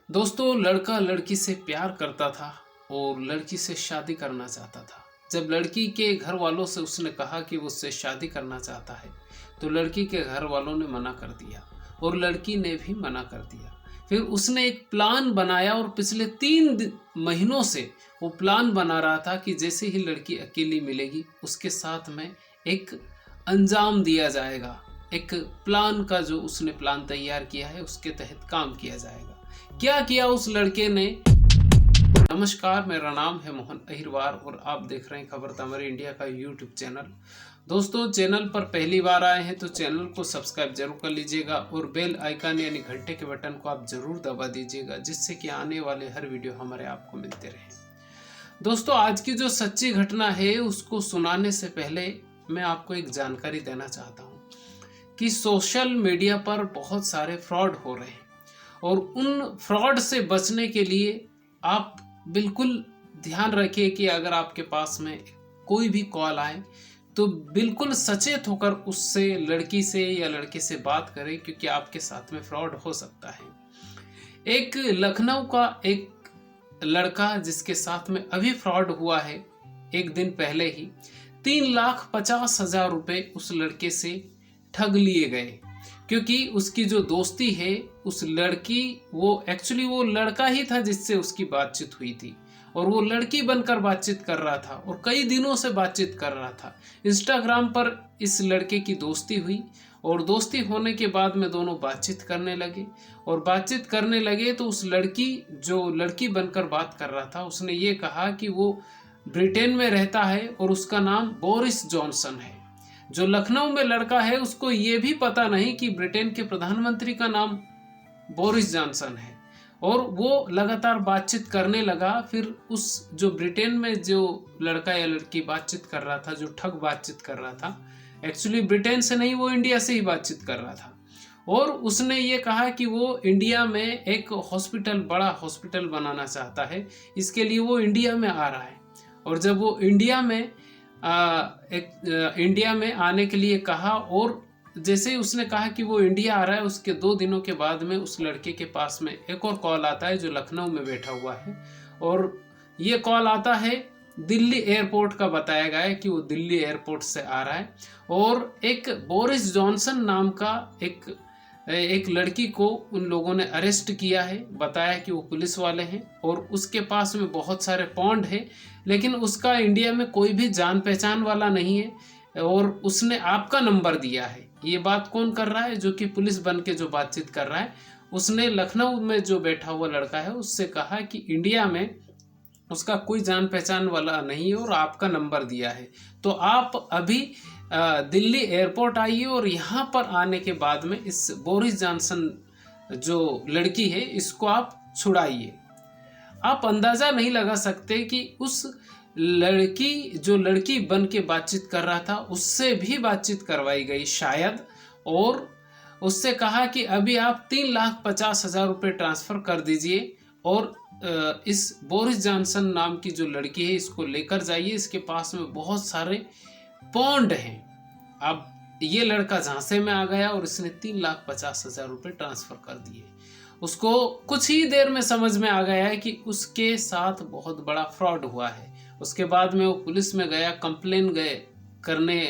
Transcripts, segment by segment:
दोस्तों, लड़का लड़की से प्यार करता था और लड़की से शादी करना चाहता था। जब लड़की के घर वालों से उसने कहा कि वो उससे शादी करना चाहता है, तो लड़की के घर वालों ने मना कर दिया और लड़की ने भी मना कर दिया। फिर उसने एक प्लान बनाया और पिछले 3 महीनों से वो प्लान बना रहा था कि जैसे ही लड़की अकेली मिलेगी, उसके साथ में एक अंजाम दिया जाएगा। एक प्लान का जो उसने प्लान तैयार किया है, उसके तहत काम किया जाएगा। क्या किया उस लड़के ने? नमस्कार, मेरा नाम है मोहन अहिरवार और आप देख रहे हैं खबर तमरी इंडिया का यूट्यूब चैनल। दोस्तों, चैनल पर पहली बार आए हैं तो चैनल को सब्सक्राइब जरूर कर लीजिएगा और बेल आइकन यानी घंटे के बटन को आप जरूर दबा दीजिएगा, जिससे कि आने वाले हर वीडियो हमारे आपको मिलते रहे। दोस्तों, आज की जो सच्ची घटना है उसको सुनाने से पहले मैं आपको एक जानकारी देना चाहता हूँ कि सोशल मीडिया पर बहुत सारे फ्रॉड हो रहे हैं और उन फ्रॉड से बचने के लिए आप बिल्कुल ध्यान रखिए कि अगर आपके पास में कोई भी कॉल आए तो बिल्कुल सचेत होकर उससे, लड़की से या लड़के से बात करें, क्योंकि आपके साथ में फ्रॉड हो सकता है। एक लखनऊ का एक लड़का जिसके साथ में अभी फ्रॉड हुआ है, एक दिन पहले ही 3,50,000 रुपए उस लड़के से ठग लिए गए, क्योंकि उसकी जो दोस्ती है उस लड़की, वो एक्चुअली वो लड़का ही था जिससे उसकी बातचीत हुई थी और वो लड़की बनकर बातचीत कर रहा था और कई दिनों से बातचीत कर रहा था। इंस्टाग्राम पर इस लड़के की दोस्ती हुई और दोस्ती होने के बाद में दोनों बातचीत करने लगे और बातचीत करने लगे तो उस लड़की, जो लड़की बनकर बात कर रहा था, उसने ये कहा कि वो ब्रिटेन में रहता है और उसका नाम बोरिस जॉनसन है। जो लखनऊ में लड़का है उसको ये भी पता नहीं कि ब्रिटेन के प्रधानमंत्री का नाम बोरिस जॉनसन है और वो लगातार बातचीत करने लगा। फिर उस जो ब्रिटेन में जो लड़का या लड़की बातचीत कर रहा था, जो ठग बातचीत कर रहा था, एक्चुअली ब्रिटेन से नहीं, वो इंडिया से ही बातचीत कर रहा था और उसने ये कहा कि वो इंडिया में एक हॉस्पिटल, बड़ा हॉस्पिटल बनाना चाहता है, इसके लिए वो इंडिया में आ रहा है। और जब वो इंडिया में आने के लिए कहा और जैसे ही उसने कहा कि वो इंडिया आ रहा है, उसके 2 दिनों के बाद में उस लड़के के पास में एक और कॉल आता है जो लखनऊ में बैठा हुआ है और ये कॉल आता है दिल्ली एयरपोर्ट का। बताया गया है कि वो दिल्ली एयरपोर्ट से आ रहा है और एक बोरिस जॉनसन नाम का एक लड़की को उन लोगों ने अरेस्ट किया है। बताया कि वो पुलिस वाले हैं और उसके पास में बहुत सारे पॉन्ड है, लेकिन उसका इंडिया में कोई भी जान पहचान वाला नहीं है और उसने आपका नंबर दिया है। ये बात कौन कर रहा है? जो कि पुलिस बन के जो बातचीत कर रहा है, उसने लखनऊ में जो बैठा हुआ लड़का है उससे कहा कि इंडिया में उसका कोई जान पहचान वाला नहीं है और आपका नंबर दिया है, तो आप अभी दिल्ली एयरपोर्ट आइए और यहाँ पर आने के बाद में इस बोरिस जॉनसन जो लड़की है इसको आप छुड़ाइए। आप अंदाज़ा नहीं लगा सकते कि उस लड़की, जो लड़की बन के बातचीत कर रहा था, उससे भी बातचीत करवाई गई शायद, और उससे कहा कि अभी आप 3,50,000 रुपये ट्रांसफ़र कर दीजिए और इस बोरिस जॉनसन नाम की जो लड़की है इसको लेकर जाइए, इसके पास में बहुत सारे पौंड हैं। अब ये लड़का झांसे में आ गया और इसने 3,50,000 रुपये ट्रांसफ़र कर दिए। उसको कुछ ही देर में समझ में आ गया है कि उसके साथ बहुत बड़ा फ्रॉड हुआ है। उसके बाद में वो पुलिस में गया कंप्लेन करने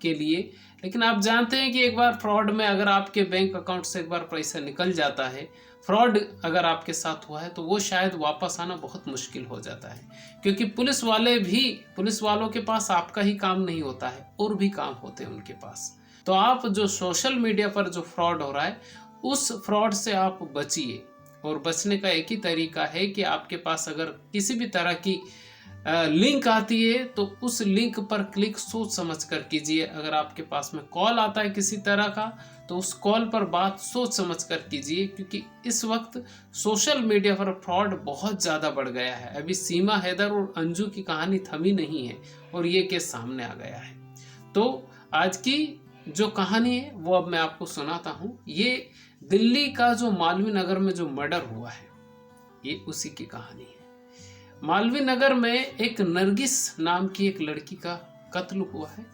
के लिए, लेकिन आप जानते हैं कि एक बार फ्रॉड में अगर आपके बैंक अकाउंट से एक बार पैसा निकल जाता है, फ्रॉड अगर आपके साथ हुआ है, तो वो शायद वापस आना बहुत मुश्किल हो जाता है, क्योंकि पुलिस वालों के पास आपका ही काम नहीं होता है, और भी काम होते हैं उनके पास। तो आप जो सोशल मीडिया पर जो फ्रॉड हो रहा है, उस फ्रॉड से आप बचिए और बचने का एक ही तरीका है कि आपके पास अगर किसी भी तरह की लिंक आती है तो उस लिंक पर क्लिक सोच समझ कर कीजिए। अगर आपके पास में कॉल आता है किसी तरह का तो उस कॉल पर बात सोच समझ कर कीजिए, क्योंकि इस वक्त सोशल मीडिया पर फ्रॉड बहुत ज़्यादा बढ़ गया है। अभी सीमा हैदर और अंजू की कहानी थमी नहीं है और ये केस सामने आ गया है। तो आज की जो कहानी है वो अब मैं आपको सुनाता हूँ। ये दिल्ली का जो मालवीय नगर में जो मर्डर हुआ है, ये उसी की कहानी है। मालवीय नगर में एक नरगिस नाम की एक लड़की का कत्ल हुआ है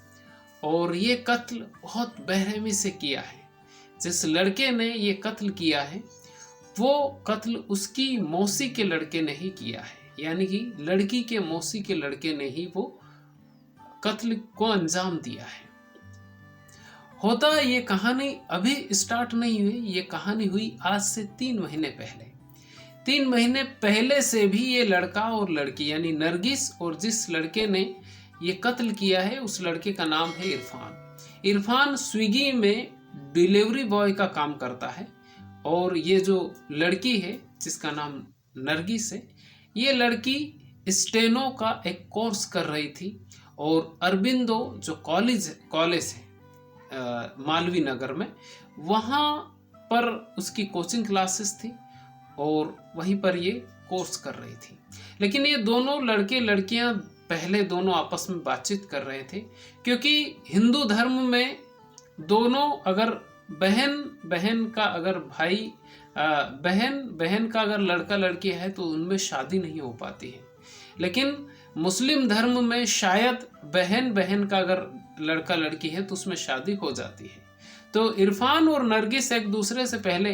और ये कत्ल बहुत बेरहमी से किया है। जिस लड़के ने ये कत्ल किया है वो कत्ल उसकी मौसी के लड़के ने ही किया है, यानी कि लड़की के मौसी के लड़के ने ही वो कत्ल को अंजाम दिया है। होता ये कहानी अभी स्टार्ट नहीं हुई, ये कहानी हुई आज से 3 महीने पहले। 3 महीने पहले से भी ये लड़का और लड़की यानी नरगिस और जिस लड़के ने ये कत्ल किया है उस लड़के का नाम है इरफान। इरफान स्विगी में डिलीवरी बॉय का काम करता है और ये जो लड़की है जिसका नाम नरगिस है, ये लड़की स्टेनो का एक कोर्स कर रही थी और अरबिंदो जो कॉलेज है मालवीय नगर में, वहाँ पर उसकी कोचिंग क्लासेस थी और वहीं पर ये कोर्स कर रही थी। लेकिन ये दोनों लड़के लड़कियां पहले दोनों आपस में बातचीत कर रहे थे, क्योंकि हिंदू धर्म में दोनों अगर बहन का अगर भाई बहन का अगर लड़का लड़की है तो उनमें शादी नहीं हो पाती है। लेकिन मुस्लिम धर्म में शायद बहन का अगर लड़का लड़की है तो उसमें शादी हो जाती है। तो इरफान और नरगिस एक दूसरे से पहले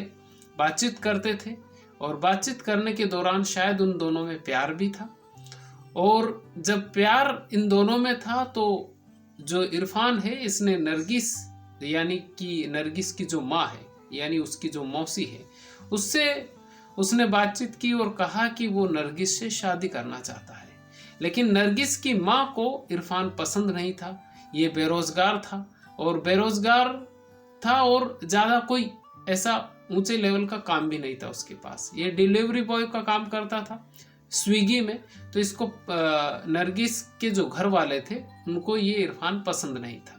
बातचीत करते थे और बातचीत करने के दौरान शायद उन दोनों में प्यार भी था। और जब प्यार इन दोनों में था तो जो इरफान है इसने नरगिस यानी कि नरगिस की जो माँ है यानी उसकी जो मौसी है उससे उसने बातचीत की और कहा कि वो नरगिस से शादी करना चाहता है। लेकिन नरगिस की माँ को इरफान पसंद नहीं था। ये बेरोजगार था और ज़्यादा कोई ऐसा ऊंचे लेवल का काम भी नहीं था उसके पास। ये डिलीवरी बॉय का काम करता था स्विगी में। तो इसको नरगिस के जो घर वाले थे उनको ये इरफान पसंद नहीं था।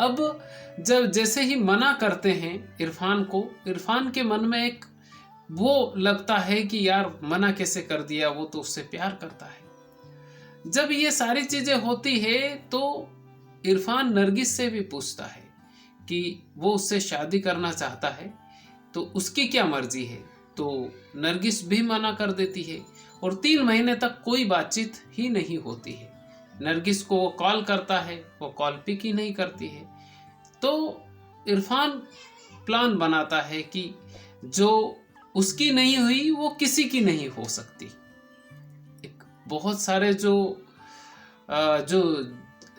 अब जब जैसे ही मना करते हैं इरफान को, इरफान के मन में एक वो लगता है कि यार मना कैसे कर दिया, वो तो उससे प्यार करता है। जब ये सारी चीजें होती है तो इरफान नरगिस से भी पूछता है कि वो उससे शादी करना चाहता है तो उसकी क्या मर्जी है। तो नरगिस भी मना कर देती है और 3 महीने तक कोई बातचीत ही नहीं होती है। नरगिस को वो कॉल करता है, वो कॉल पिक ही नहीं करती है। तो इरफान प्लान बनाता है कि जो उसकी नहीं हुई वो किसी की नहीं हो सकती। एक बहुत सारे जो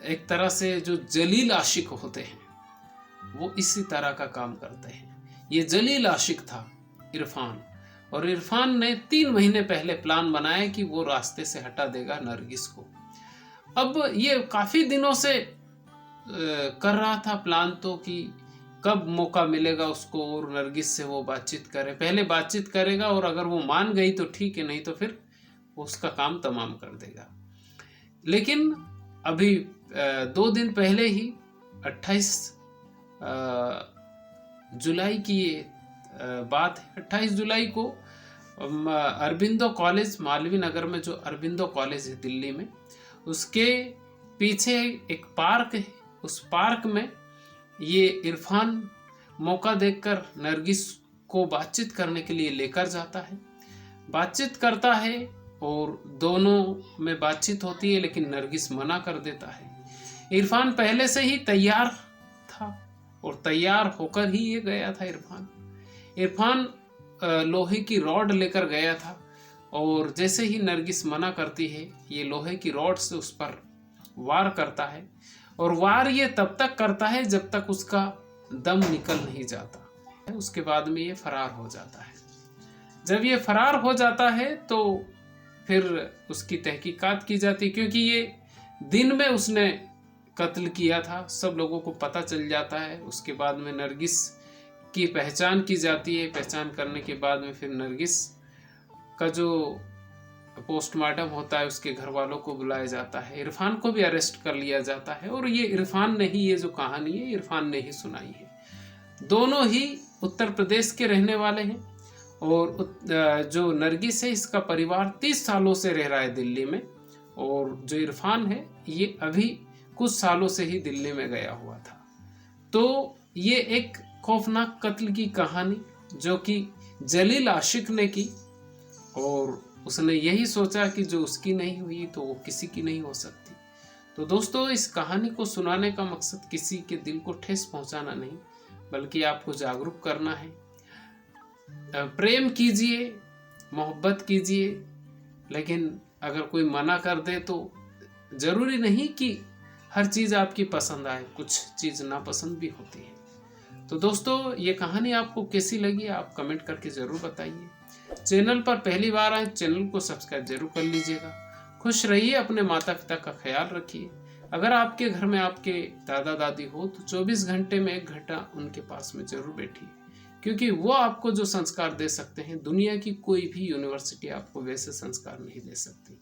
एक तरह से जो जलील आशिक होते हैं वो इसी तरह का काम करते हैं। ये जलील आशिक था इरफान और इरफान ने 3 महीने पहले प्लान बनाया कि वो रास्ते से हटा देगा नरगिस को। अब ये काफ़ी दिनों से कर रहा था प्लान तो कि कब मौका मिलेगा उसको और नरगिस से वो बातचीत करे। पहले बातचीत करेगा और अगर वो मान गई तो ठीक है, नहीं तो फिर वो उसका काम तमाम कर देगा। लेकिन अभी 2 दिन पहले ही 28 जुलाई की ये बात है। 28 जुलाई को अरबिंदो कॉलेज मालवीय नगर में जो अरबिंदो कॉलेज है दिल्ली में, उसके पीछे एक पार्क है। उस पार्क में ये इरफान मौका देखकर नरगिस को बातचीत करने के लिए लेकर जाता है। बातचीत करता है और दोनों में बातचीत होती है, लेकिन नरगिस मना कर देता है। इरफान पहले से ही तैयार था और तैयार होकर ही ये गया था। इरफान लोहे की रॉड लेकर गया था और जैसे ही नरगिस मना करती है ये लोहे की रॉड से उस पर वार करता है और वार ये तब तक करता है जब तक उसका दम निकल नहीं जाता। उसके बाद में ये फरार हो जाता है। जब ये फरार हो जाता है तो फिर उसकी तहकीकात की जाती है, क्योंकि ये दिन में उसने कत्ल किया था, सब लोगों को पता चल जाता है। उसके बाद में नरगिस की पहचान की जाती है। पहचान करने के बाद में फिर नरगिस का जो पोस्टमार्टम होता है उसके घर वालों को बुलाया जाता है। इरफान को भी अरेस्ट कर लिया जाता है और ये इरफान ने ही, ये जो कहानी है इरफान ने ही सुनाई है। दोनों ही उत्तर प्रदेश के रहने वाले हैं और जो नरगिस है इसका परिवार 30 सालों से रह रहा है दिल्ली में और जो इरफान है ये अभी कुछ सालों से ही दिल्ली में गया हुआ था। तो ये एक खौफनाक कत्ल की कहानी जो कि जलील आशिक ने की और उसने यही सोचा कि जो उसकी नहीं हुई तो वो किसी की नहीं हो सकती। तो दोस्तों, इस कहानी को सुनाने का मकसद किसी के दिल को ठेस पहुंचाना नहीं, बल्कि आपको जागरूक करना है। प्रेम कीजिए, मोहब्बत कीजिए, लेकिन अगर कोई मना कर दे तो ज़रूरी नहीं कि हर चीज़ आपकी पसंद आए, कुछ चीज़ नापसंद भी होती है। तो दोस्तों, ये कहानी आपको कैसी लगी आप कमेंट करके ज़रूर बताइए। चैनल पर पहली बार आए, चैनल को सब्सक्राइब जरूर कर लीजिएगा। खुश रहिए, अपने माता पिता का ख्याल रखिए। अगर आपके घर में आपके दादा दादी हो तो 24 घंटे में 1 घंटा उनके पास में जरूर बैठिए, क्योंकि वो आपको जो संस्कार दे सकते हैं, दुनिया की कोई भी यूनिवर्सिटी आपको वैसे संस्कार नहीं दे सकती।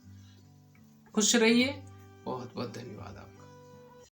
खुश रहिए। बहुत बहुत धन्यवाद आपका।